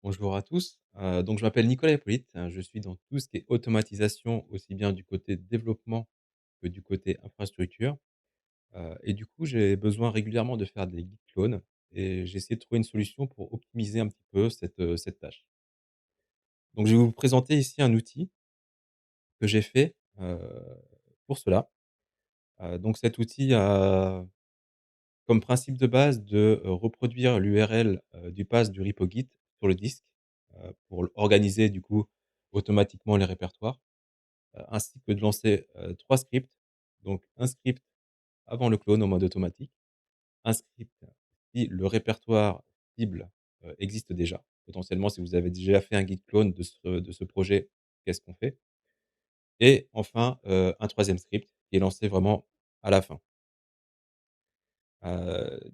Bonjour à tous. Donc je m'appelle Nicolas Hippolyte, je suis dans tout ce qui est automatisation, aussi bien du côté développement que du côté infrastructure, et du coup, j'ai besoin régulièrement de faire des git clones et j'ai essayé de trouver une solution pour optimiser un petit peu cette tâche. Donc je vais vous présenter ici un outil que j'ai fait, pour cela. Donc cet outil a comme principe de base de, reproduire l'URL, du pass du repo Git sur le disque, pour organiser du coup automatiquement les répertoires. Ainsi que de lancer, 3 scripts. Donc un script avant le clone en mode automatique, un script si le répertoire cible, existe déjà. Potentiellement, si vous avez déjà fait un git clone de ce projet, qu'est-ce qu'on fait? Et enfin, un troisième script qui est lancé vraiment à la fin.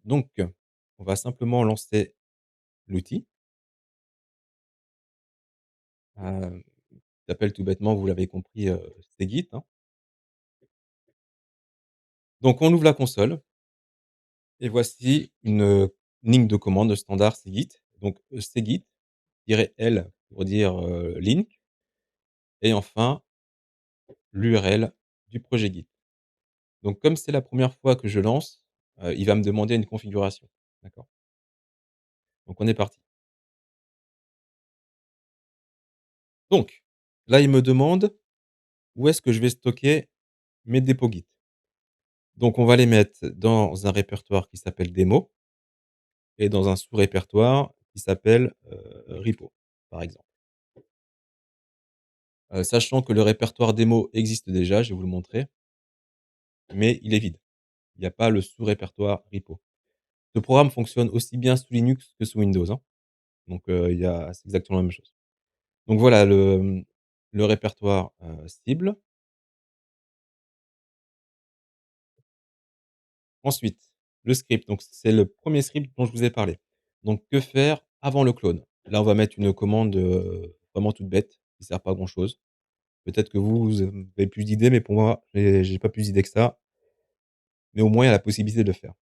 Donc on va simplement lancer l'outil, qui s'appelle tout bêtement, vous l'avez compris, cgit, hein. Donc on ouvre la console. Et voici une, ligne de commande standard cgit. Donc, cgit-l pour dire, link et enfin l'URL du projet Git. Donc comme c'est la première fois que je lance, il va me demander une configuration. D'accord? Donc on est parti. Donc, là, il me demande où est-ce que je vais stocker mes dépôts Git. Donc on va les mettre dans un répertoire qui s'appelle démo et dans un sous-répertoire qui s'appelle, repo, par exemple. Sachant que le répertoire démo existe déjà, je vais vous le montrer, mais il est vide. Il n'y a pas le sous-répertoire repo. Ce programme fonctionne aussi bien sous Linux que sous Windows, hein, donc c'est exactement la même chose. Donc voilà le répertoire, cible. Ensuite, le script, donc c'est le premier script dont je vous ai parlé. Donc que faire avant le clone? Là, on va mettre une commande, vraiment toute bête, qui sert pas à grand chose. Peut-être que vous avez plus d'idées, mais pour moi, j'ai pas plus d'idées que ça, mais au moins il y a la possibilité de le faire.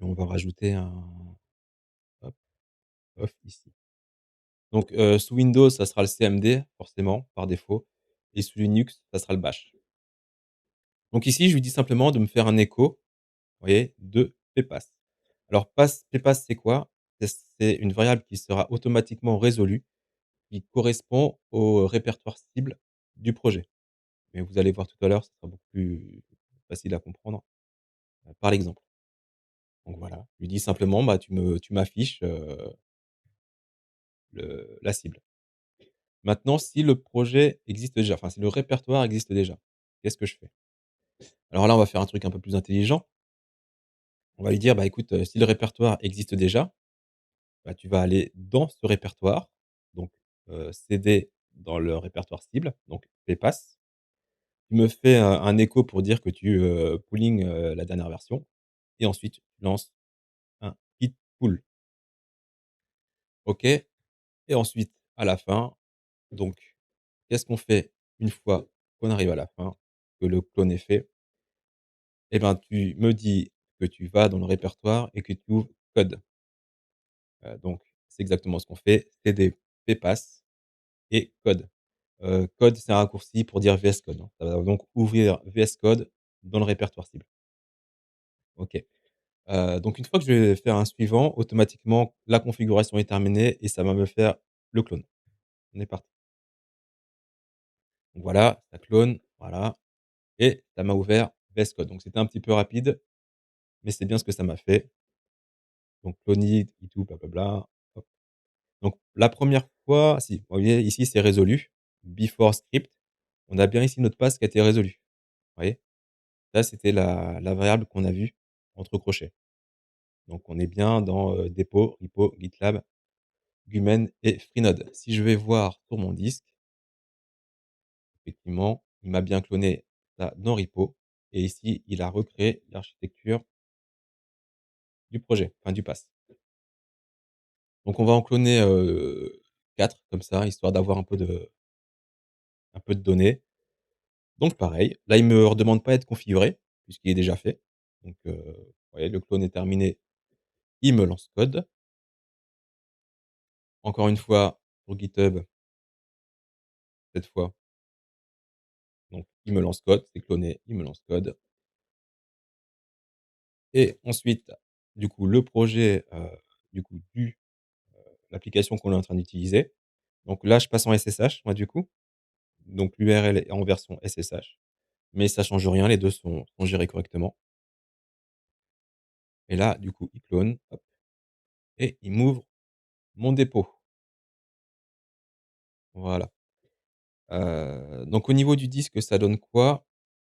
Et on va rajouter un hop, off ici. Donc sous Windows, ça sera le cmd forcément, par défaut et sous Linux, ça sera le bash. Donc ici, je lui dis simplement de me faire un écho, vous voyez, de ppass. Alors ppass, c'est quoi? C'est une variable qui sera automatiquement résolue, qui correspond au répertoire cible du projet. Mais vous allez voir tout à l'heure, ce sera beaucoup plus facile à comprendre, par l'exemple. Donc voilà, je lui dis simplement: «Bah, tu m'affiches, le la cible». Maintenant, si le projet existe déjà, enfin si le répertoire existe déjà, qu'est-ce que je fais? Alors là, on va faire un truc un peu plus intelligent. On va lui dire: «Bah, écoute, si le répertoire existe déjà, bah, tu vas aller dans ce répertoire, donc cd dans le répertoire cible, donc ppass. Tu me fais un écho pour dire que tu, pooling, la dernière version et ensuite tu lances un git pull». OK? Et ensuite à la fin, donc qu'est-ce qu'on fait une fois qu'on arrive à la fin, que le clone est fait? Eh ben, tu me dis que tu vas dans le répertoire et que tu ouvres code. Donc c'est exactement ce qu'on fait, cd ppass et code. Code, c'est un raccourci pour dire VS Code, hein. Ça va donc ouvrir VS Code dans le répertoire cible. OK. Donc une fois que je vais faire un suivant, automatiquement la configuration est terminée et ça va me faire le clone. On est parti. Donc voilà, ça clone, voilà et ça m'a ouvert VS Code. Donc c'était un petit peu rapide, mais c'est bien ce que ça m'a fait. Donc clonid et tout, blablabla. Hop. Donc la première fois si, vous voyez ici c'est résolu. Before script, on a bien ici notre passe qui a été résolu. Vous voyez? Ça c'était la variable qu'on a vue entre crochets. Donc on est bien dans, dépôt, repo, GitLab, Gumen et Freenode. Si je vais voir sur mon disque, effectivement, il m'a bien cloné ça dans repo et ici il a recréé l'architecture du projet, enfin du pass. Donc on va en cloner, 4 comme ça, histoire d'avoir un peu de données. Donc pareil, là, il me redemande pas à être configuré, puisqu'il est déjà fait. Donc, vous voyez, le clone est terminé, il me lance code. Encore une fois, sur GitHub, cette fois, donc il me lance code, c'est cloné, il me lance code et ensuite, du coup, le projet, du coup, l'application qu'on est en train d'utiliser. Donc là, je passe en SSH, moi, du coup. Donc l'URL est en version SSH, mais ça change rien, les 2 sont gérés correctement et là, du coup, il clone, hop et il m'ouvre mon dépôt. Voilà. Donc au niveau du disque, ça donne quoi?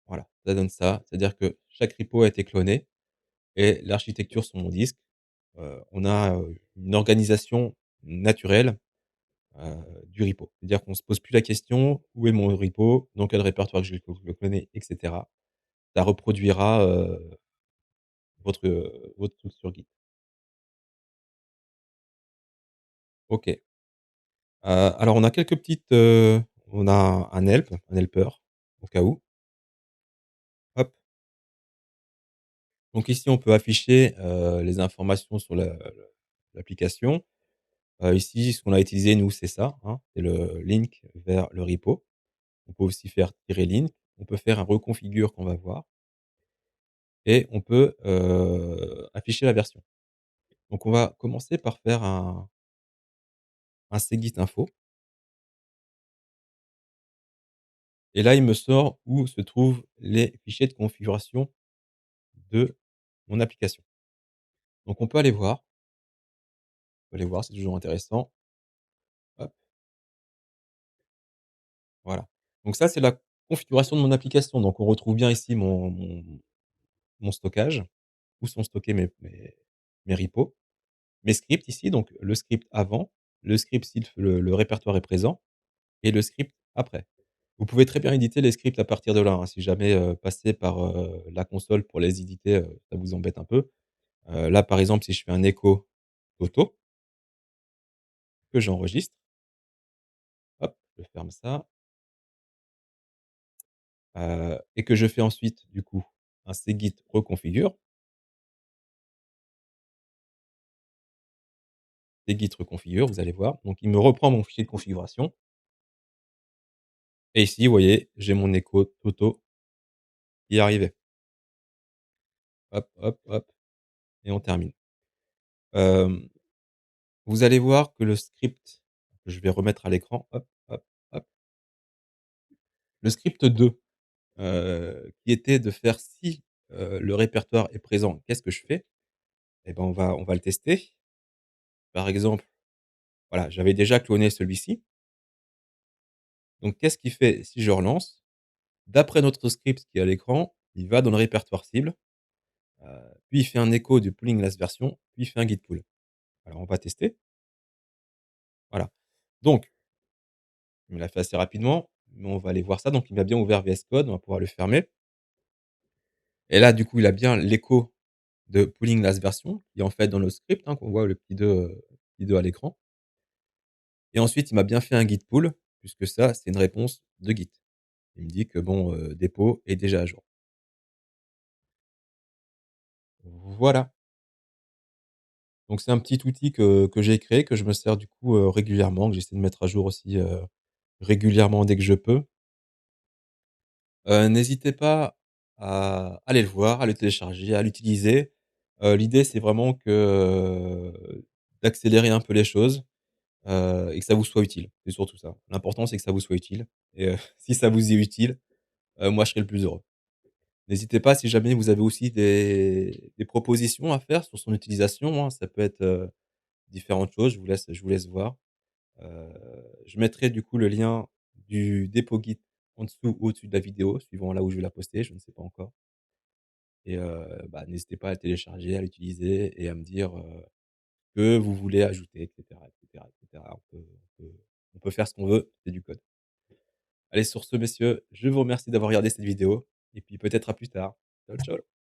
Voilà, ça donne ça. C'est-à-dire que chaque repo a été cloné et l'architecture sur mon disque, on a, une organisation naturelle, du repo. C'est-à-dire qu'on se pose plus la question: «Où est mon repo? Dans quel répertoire je vais le cloner?» et cetera. Ça reproduira, votre truc sur Git. OK. Alors on a quelques petites, on a un helper, au cas où. Hop. Donc ici, on peut afficher, les informations sur l'application. Ici, ce qu'on a utilisé nous, c'est ça, hein, c'est le link vers le repo. On peut aussi faire tirer link, on peut faire un reconfigure qu'on va voir et on peut, afficher la version. Donc on va commencer par faire un cgit info et là, il me sort où se trouvent les fichiers de configuration de mon application. Donc on peut aller voir, c'est toujours intéressant. Hop, voilà. Donc ça, c'est la configuration de mon application. Donc on retrouve bien ici mon stockage, où sont stockés mes repos, mes scripts ici, donc le script avant, le script si le répertoire est présent et le script après. Vous pouvez très bien éditer les scripts à partir de là, hein, si jamais, passer par, la console pour les éditer, ça vous embête un peu. Là, par exemple, si je fais un écho Toto, que j'enregistre, hop, je ferme ça, et que je fais ensuite, du coup, un cgit reconfigure, cgit reconfigure, vous allez voir. Donc il me reprend mon fichier de configuration et ici, vous voyez, j'ai mon écho Toto qui est arrivé. Hop, hop, hop et on termine. Hem, vous allez voir que le script que je vais remettre à l'écran, hop, hop, hop. Le script 2, qui était de faire si, le répertoire est présent, qu'est-ce que je fais? Et ben, on va le tester. Par exemple, voilà, j'avais déjà cloné celui-ci. Donc qu'est-ce qu'il fait si je relance? D'après notre script qui est à l'écran, il va dans le répertoire cible, puis il fait un écho du pooling last version, puis il fait un git pull. Alors on va tester, voilà. Donc il me l'a fait assez rapidement, mais on va aller voir ça. Donc il m'a bien ouvert VS Code, on va pouvoir le fermer et là, du coup, il a bien l'écho de pooling last version qui est en fait dans le script, hein, qu'on voit le petit 2 à l'écran et ensuite il m'a bien fait un git pull puisque ça, c'est une réponse de Git. Il me dit que bon, dépôt est déjà à jour. Voilà, donc c'est un petit outil que j'ai créé, que je me sers du coup, régulièrement, que j'essaie de mettre à jour aussi, régulièrement dès que je peux. N'hésitez pas à aller le voir, à le télécharger, à l'utiliser. L'idée, c'est vraiment que, d'accélérer un peu les choses, et que ça vous soit utile. C'est surtout ça. L'important, c'est que ça vous soit utile et si ça vous est utile, moi, je serai le plus heureux. N'hésitez pas si jamais vous avez aussi des propositions à faire sur son utilisation, hein, ça peut être, différentes choses, je vous laisse voir. Heu, je mettrai du coup le lien du dépôt Git en dessous ou au-dessus de la vidéo, suivant là où je vais la poster, je ne sais pas encore et bah, n'hésitez pas à le télécharger, à l'utiliser et à me dire, que vous voulez ajouter et cetera et cetera et cetera. On peut faire ce qu'on veut, c'est du code. Allez sur ce messieurs, je vous remercie d'avoir regardé cette vidéo et puis peut-être à plus tard. Ciao, ciao.